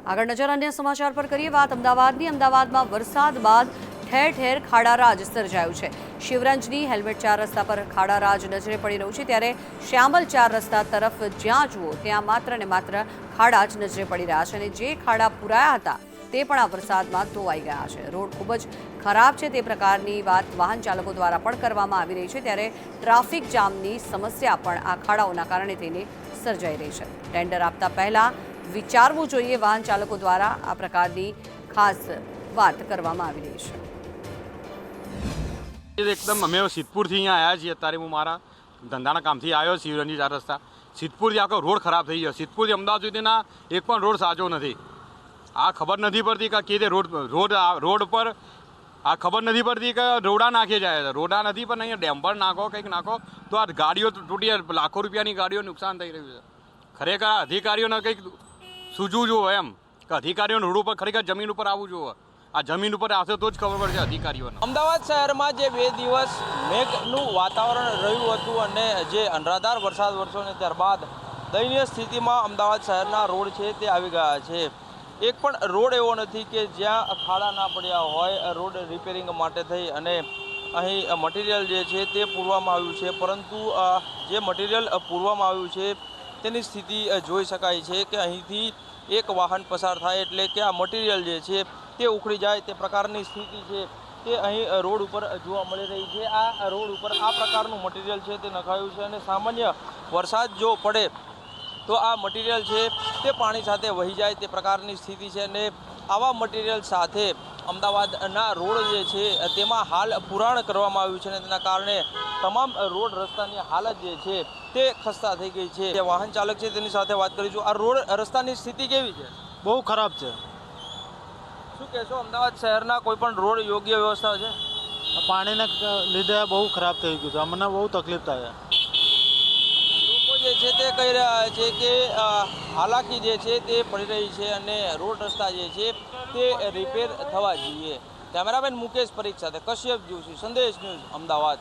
આગળ નજર અન્ય સમાચાર પર કરીએ વાત અમદાવાદમાં વરસાદ બાદ ઠેર ઠેર ખાડારાજ સર્જાયું છે। શિવરંજની હેલ્મેટ 4 રસ્તા પર ખાડારાજ નજરે પડી રહ્યું છે, ત્યારે શ્યામલ 4 રસ્તા તરફ જ્યાં જુઓ ત્યાં માત્ર ને માત્ર ખાડા જ નજરે પડી રહ્યા છે અને જે ખાડા પુરાયા હતા તે પણ આ વરસાદમાં ધોવાઈ ગયા છે। રોડ ખૂબ જ ખરાબ છે તે પ્રકારની વાત વાહન ચાલકો દ્વારા પણ કરવામાં આવી રહી છે, ત્યારે ટ્રાફિક જામની સમસ્યા પણ આ ખાડાઓના કારણે થઈને સર્જાઈ રહી છે। ટેન્ડર આપતા પહેલા વિચારવું જોઈએ, વાહન ચાલકો દ્વારા આ પ્રકારની ખાસ વાત કરવામાં આવી રહી છે। એકદમ અમે સિદ્ધપુરથી અહીંયા આવ્યા છીએ। અત્યારે હું મારા ધંધાના કામથી આવ્યો શિવરંજી 4 રસ્તા। સિદ્ધપુરથી આખો રોડ ખરાબ થઈ ગયો। સિદ્ધપુરથી અમદાવાદ સુધીના એક પણ રોડ સાચો નથી। આ ખબર નથી પડતી કે કેવી રીતે રોડ પર આ ખબર નથી પડતી કે રોડા નાખી જાય છે। રોડા નથી પણ અહીંયા ડેમ્પર નાખો, કંઈક નાખો તો આ ગાડીઓ તૂટી લાખો રૂપિયાની ગાડીઓ નુકસાન થઈ રહ્યું છે। ખરેખર અધિકારીઓને કંઈક સૂઝવું જોઈએ એમ કે અધિકારીઓને રોડ ઉપર ખરેખર જમીન ઉપર આવવું જોઈએ। આ જમીન ઉપર આવશે તો જ ખબર પડશે અધિકારીઓને। અમદાવાદ શહેરમાં જે 2 દિવસ મેઘનું વાતાવરણ રહ્યું હતું અને જે અનરાધાર વરસાદ વરસ્યો ને ત્યારબાદ દયનીય સ્થિતિમાં અમદાવાદ શહેરના રોડ છે તે આવી ગયા છે। એક પણ રોડ એવો નથી કે જ્યાં ખાડા ના પડ્યા હોય। રોડ રિપેરિંગ માટે થઈ અને અહીં મટીરિયલ જે છે તે પૂરવામાં આવ્યું છે, પરંતુ જે મટીરિયલ પૂરવામાં આવ્યું છે તેની સ્થિતિ જોઈ શકાય છે કે અહીંથી એક વાહન પસાર થાય એટલે કે આ મટીરિયલ જે છે તે ઉખડી જાય તે પ્રકારની સ્થિતિ છે તે અહીં રોડ ઉપર જોવા મળી રહી છે। આ રોડ ઉપર આ પ્રકારનું મટીરિયલ છે તે નખાયું છે અને સામાન્ય વરસાદ જો પડે તો આ મટીરિયલ છે તે પાણી સાથે વહી જાય તે પ્રકારની સ્થિતિ છે અને આવા મટીરિયલ સાથે અમદાવાદના રોડ જે છે તેમાં હાલ પુરાણ કરવામાં આવ્યું છે અને તેના કારણે તમામ રોડ રસ્તાની હાલત જે છે તે ખસ્તા થઈ ગઈ છે। જે વાહન ચાલક છે તેની સાથે વાત કરીશું। આ રોડ રસ્તાની સ્થિતિ કેવી છે? બહુ ખરાબ છે। શું કહેશો, અમદાવાદ શહેરના કોઈ પણ રોડ યોગ્ય વ્યવસ્થા છે? પાણીને લીધે બહુ ખરાબ થઈ ગયું છે, અમને બહુ તકલીફ થાય લોકો જે છે તે કહી રહ્યા છે કે હાલાકી જે છે તે પડી રહી છે અને રોડ રસ્તા જે છે તે રિપેર થવા જોઈએ। કેમેરામેન મુકેશ પરીખ સાથે કશ્યપ જોશી, સંદેશ ન્યૂઝ, અમદાવાદ।